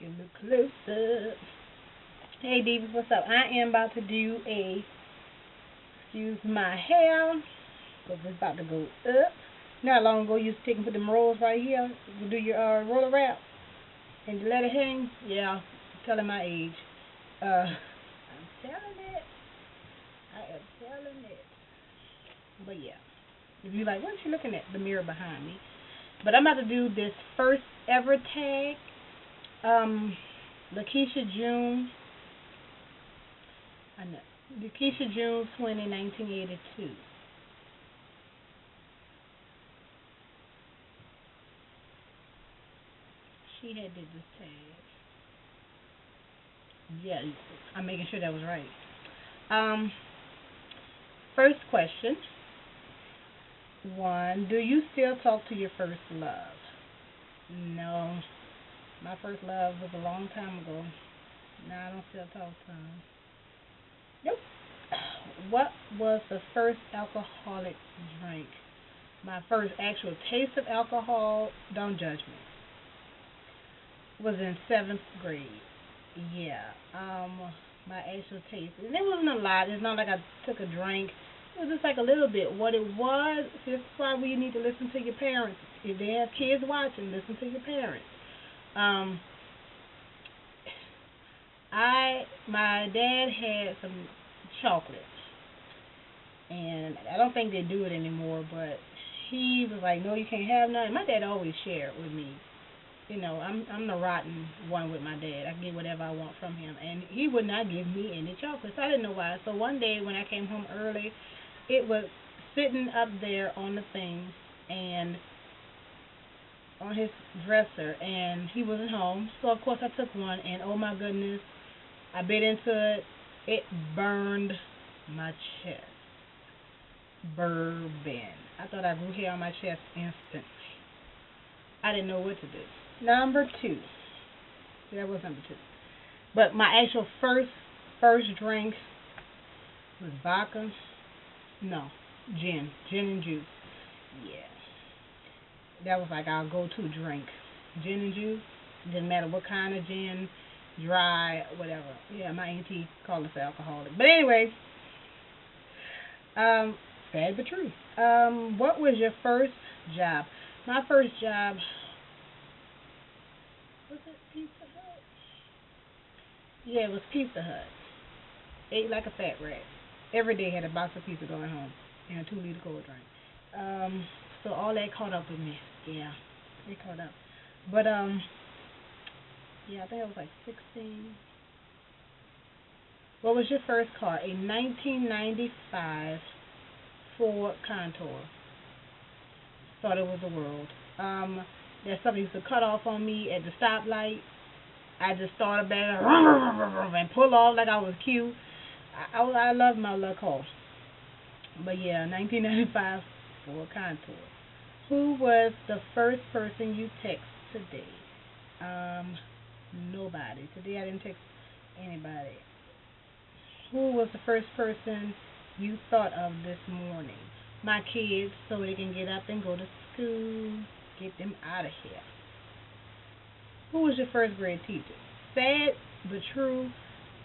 a little closer. Hey Divas, what's up? I am about to do excuse my hair, because it's about to go up. Not long ago, you used to take and put them rolls right here. You do your roller wrap and you let it hang. Yeah, telling my age. I'm telling it. I am telling it. But yeah, if you like, what you looking at? The mirror behind me. But I'm about to do this first ever tag. Lakeisha June. I know. Lakeisha June 20, 1982. She had did this tag. Yeah, I'm making sure that was right. Um, First question. One, do you still talk to your first love? No. My first love was a long time ago. No, I don't still talk to him. Nope. What was the first alcoholic drink? My first actual taste of alcohol, don't judge me, was in seventh grade. Yeah. My actual taste. And it wasn't a lot. It's not like I took a drink. It was just like a little bit. What it was, this is why we need to listen to your parents. If they have kids watching, listen to your parents. Um, my dad had some chocolate, and I don't think they do it anymore. But he was like, "No, you can't have none." My dad always shared with me. You know, I'm the rotten one with my dad. I can get whatever I want from him, and he would not give me any chocolates. I didn't know why. So one day when I came home early, it was sitting up there on the thing, and on his dresser, and he wasn't home. So of course I took one, and oh my goodness, I bit into it. It burned my chest. Bourbon. I thought I grew hair on my chest instantly. I didn't know what to do. Number two. That was number two. But my actual first drink was vodka. No, gin and juice. Yeah, that was like our go-to drink. Gin and juice. Didn't matter what kind of gin, dry, whatever. Yeah, my auntie called us alcoholic. But anyway, sad but true. What was your first job? My first job was it Pizza Hut? Yeah, it was Pizza Hut. Ate like a fat rat. Every day had a box of pizza going home and a 2 liter cold drink. So all that caught up with me. Yeah, it caught up. But yeah, I think I was like 16. What was your first car? A 1995 Ford Contour. Thought it was the world. That stuff used to cut off on me at the stoplight. I just started back and pull off like I was cute. I love my luck car. But yeah, 1995 Ford Contour. Who was the first person you text today? Um, Nobody. Today I didn't text anybody. Who was the first person you thought of this morning? My kids, so they can get up and go to school. Get them out of here. Who was your first grade teacher? Sad but true.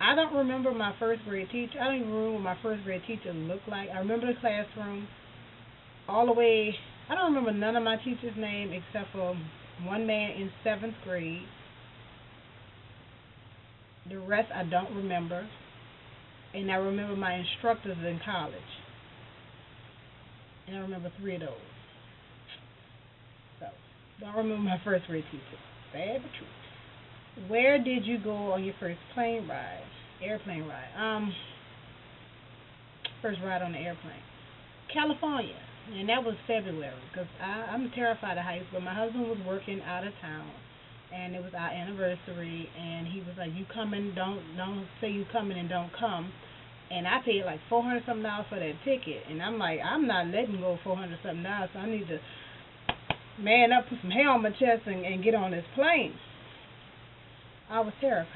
I don't remember my first grade teacher. I don't even remember what my first grade teacher looked like. I remember the classroom all the way. I don't remember none of my teachers' name except for one man in seventh grade. The rest I don't remember. And I remember my instructors in college. And I remember three of those. So, don't remember my first grade teacher. Bad but true. Where did you go on your first plane ride? Airplane ride. First ride on the airplane. California. And that was February. Because I'm terrified of heights. But my husband was working out of town. And it was our anniversary. And he was like, you coming, don't say you coming and don't come. And I paid like $400 something for that ticket. And I'm like, I'm not letting go $400 something. So I need to man up, put some hair on my chest, and get on this plane. I was terrified.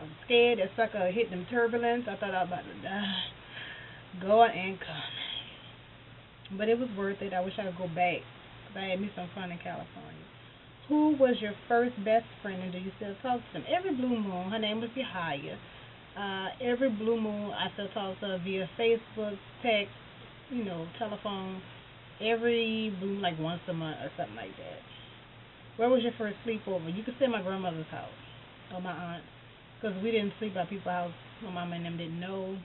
I was scared that sucker hit them turbulence. I thought I was about to die. Going and coming. But it was worth it. I wish I could go back. Because I had me some fun in California. Who was your first best friend and do you still talk to them? Every blue moon, her name was Yahaya. Every blue moon, I still talk to her via Facebook, text, telephone. Every blue moon, like once a month or something like that. Where was your first sleepover? You could stay at my grandmother's house or my aunt, because we didn't sleep by people's house. My mama and them didn't know.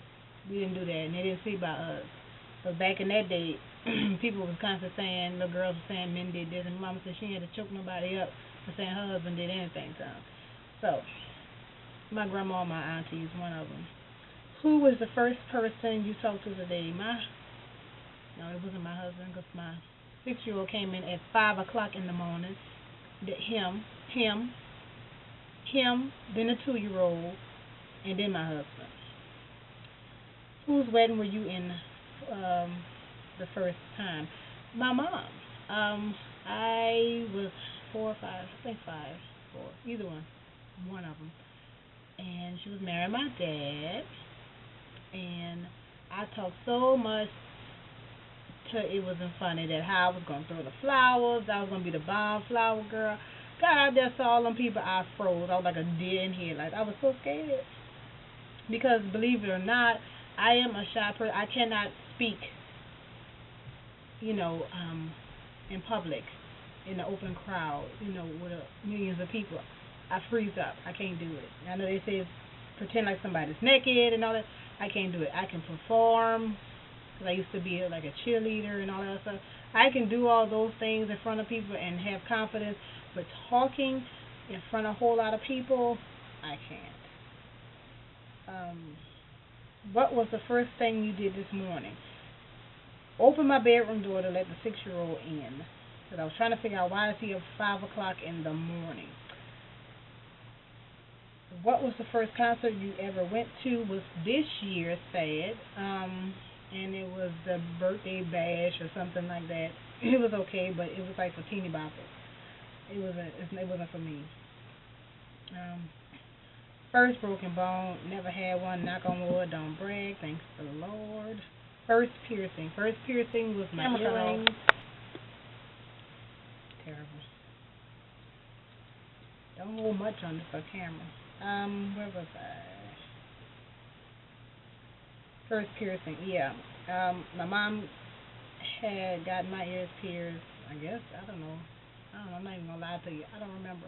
We didn't do that, and they didn't sleep by us. But back in that day, people was constantly saying, little girls were saying men did this, and mama said she had to choke nobody up for saying her husband did anything to them. So, my grandma and my auntie is one of them. Who was the first person you talked to today? No, it wasn't my husband, because my 6-year-old came in at 5 o'clock in the morning. Him, then a 2-year-old, and then my husband. Whose wedding were you in the first time? My mom. I was 4 or 5, I think 5, 4, either one of them. And she was marrying my dad, and I talked so much till it wasn't funny that how I was going to throw the flowers, I was going to be the bomb flower girl. Got out there, saw all them people, I froze. I was like a deer in headlights. I was so scared. Because believe it or not, I am a shy person. I cannot speak, in public, in the open crowd, with millions of people. I freeze up. I can't do it. I know they say pretend like somebody's naked and all that. I can't do it. I can perform, because I used to be like a cheerleader and all that stuff. I can do all those things in front of people and have confidence, but talking in front of a whole lot of people, I can't. What was the first thing you did this morning? Open my bedroom door to let the 6-year-old in, because I was trying to figure out why is he up 5 o'clock in the morning. What was the first concert you ever went to? Was this year, sad, and it was the birthday bash or something like that. It was okay, but it was like for teeny boppers. It wasn't for me. First broken bone, never had one. Knock on wood, don't brag. Thanks to the Lord. First piercing. First piercing was my earring. Terrible. Don't hold much on this for camera. Where was I? First piercing, yeah. My mom had gotten my ears pierced, I guess. I don't know. I'm not even going to lie to you. I don't remember.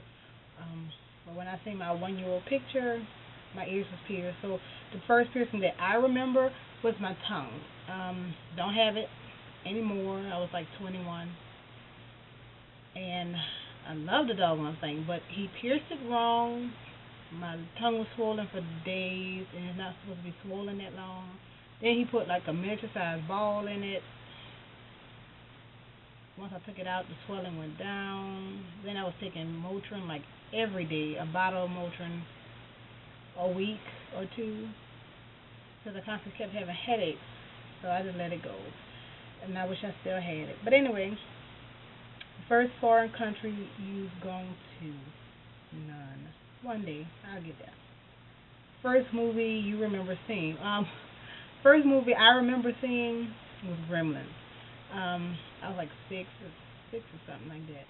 But when I see my 1-year-old picture, my ears was pierced. So the first piercing that I remember was my tongue. Don't have it anymore. I was like 21. And I love the doggone thing, but he pierced it wrong. My tongue was swollen for days, and it's not supposed to be swollen that long. Then he put like a miniature-sized ball in it. Once I took it out, the swelling went down. Then I was taking Motrin like every day, a bottle of Motrin a week or two, because I constantly kept having headaches. So I just let it go, and I wish I still had it. But anyway, first foreign country you've gone to? None. One day I'll get there. First movie you remember seeing? First movie I remember seeing was Gremlins. I was like six or something like that.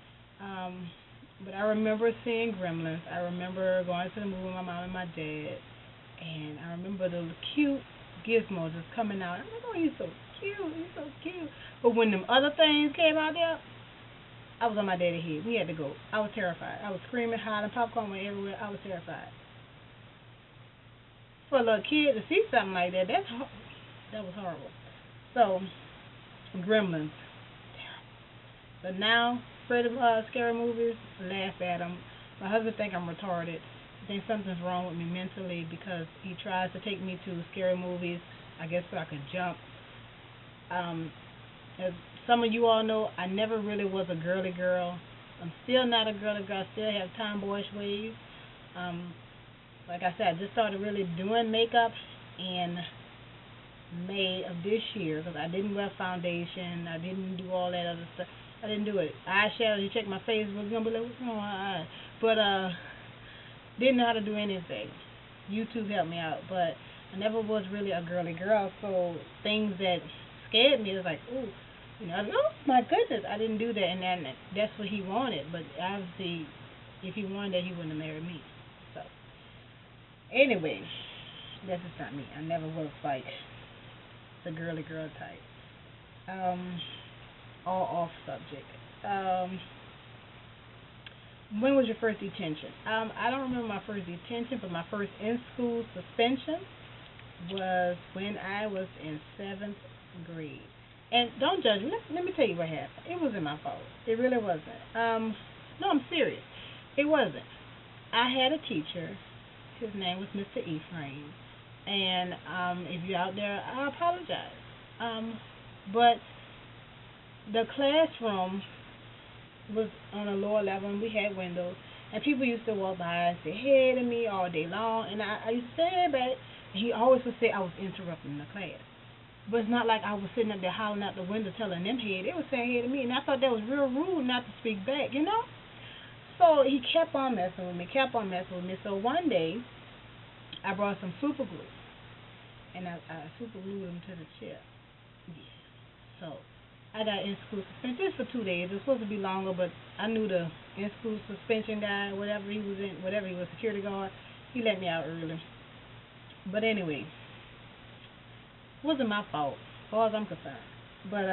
But I remember seeing Gremlins. I remember going to the movie with my mom and my dad, and I remember the cute Gizmo just coming out. I'm like, oh, he's so cute. But when them other things came out there, I was on my daddy's head. We had to go. I was terrified. I was screaming, hollering, popcorn went everywhere. I was terrified. For a little kid to see something like that, that was horrible. So, Gremlins. But now, afraid of scary movies, laugh at them. My husband thinks I'm retarded. He thinks something's wrong with me mentally because he tries to take me to scary movies, I guess so I could jump. As some of you all know, I never really was a girly girl. I'm still not a girly girl. I still have tomboyish ways. Like I said, I just started really doing makeup in May of this year because I didn't wear foundation. I didn't do all that other stuff. I didn't do it. Eyeshadow, you check my Facebook, you're going to be like, what's going on? But didn't know how to do anything. YouTube helped me out, but I never was really a girly girl, so things that scared me was like, ooh, You know, oh my goodness, I didn't do that, and then that's what he wanted. But obviously, if he wanted that, he wouldn't have married me. So, anyway, that's just not me. I never was like the girly girl type. Um, all off subject. When was your first detention? I don't remember my first detention, but my first in-school suspension was when I was in seventh grade. And don't judge me. Let me tell you what happened. It wasn't my fault. It really wasn't. No, I'm serious. It wasn't. I had a teacher. His name was Mr. Ephraim. And if you're out there, I apologize. But the classroom was on a lower level, and we had windows. And people used to walk by and say hey to me all day long. And I used to say hey back. And he always would say I was interrupting the class. But it's not like I was sitting up there hollering out the window telling them hey. They were saying hey to me. And I thought that was real rude not to speak back, you know? So he kept on messing with me, kept on messing with me. So one day, I brought some super glue. And I super glued him to the chair. Yeah. So I got in school suspension just for 2 days. It was supposed to be longer, but I knew the in school suspension guy, whatever he was, security guard, he let me out early. But anyway, it wasn't my fault, as far as I'm concerned. But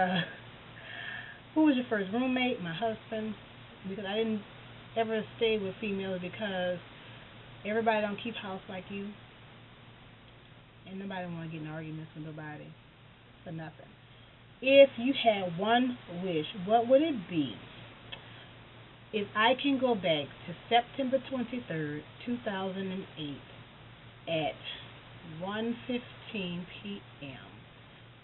who was your first roommate? My husband, because I didn't ever stay with females because everybody don't keep house like you. And nobody want to get in arguments with nobody for nothing. If you had one wish, what would it be? If I can go back to September 23rd, 2008 at 1:15 p.m.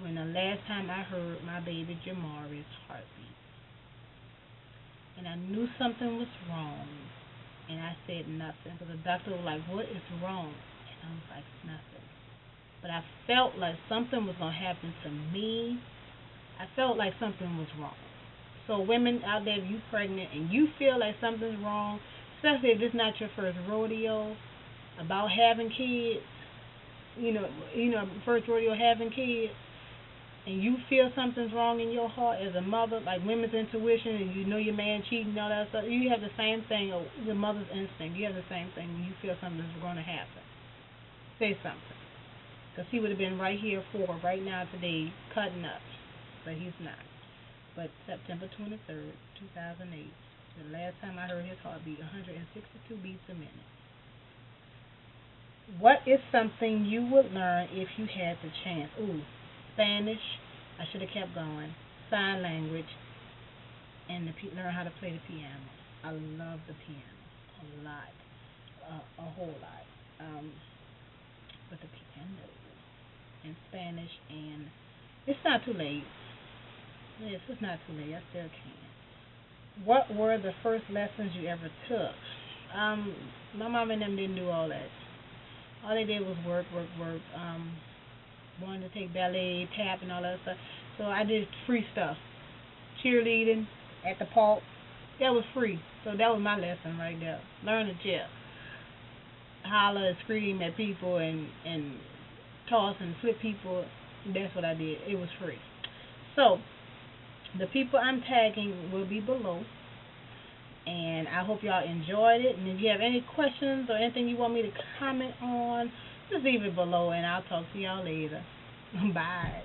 when the last time I heard my baby Jamari's heartbeat. And I knew something was wrong. And I said nothing. Because the doctor was like, what is wrong? And I was like, nothing. But I felt like something was going to happen to me. I felt like something was wrong. So women out there, if you're pregnant and you feel like something's wrong, especially if it's not your first rodeo about having kids, first rodeo having kids, and you feel something's wrong in your heart as a mother, like women's intuition, and you know your man cheating and all that stuff, you have the same thing, or the mother's instinct. You have the same thing when you feel something's going to happen. Say something. Because he would have been right here right now today, cutting up. But he's not. But September 23rd, 2008, the last time I heard his heartbeat, 162 beats a minute. What is something you would learn if you had the chance? Ooh, Spanish. I should have kept going. Sign language. And learn how to play the piano. I love the piano a lot. A whole lot. But the piano and Spanish, and it's not too late. Yes, it's not too late. I still can. What were the first lessons you ever took? My mom and them didn't do all that. All they did was work. Wanted to take ballet, tap, and all that stuff. So I did free stuff. Cheerleading at the park. That was free. So that was my lesson right there. Learn to cheer. Holler and scream at people and toss and flip people. That's what I did. It was free. So the people I'm tagging will be below. And I hope y'all enjoyed it. And if you have any questions or anything you want me to comment on, just leave it below and I'll talk to y'all later. Bye.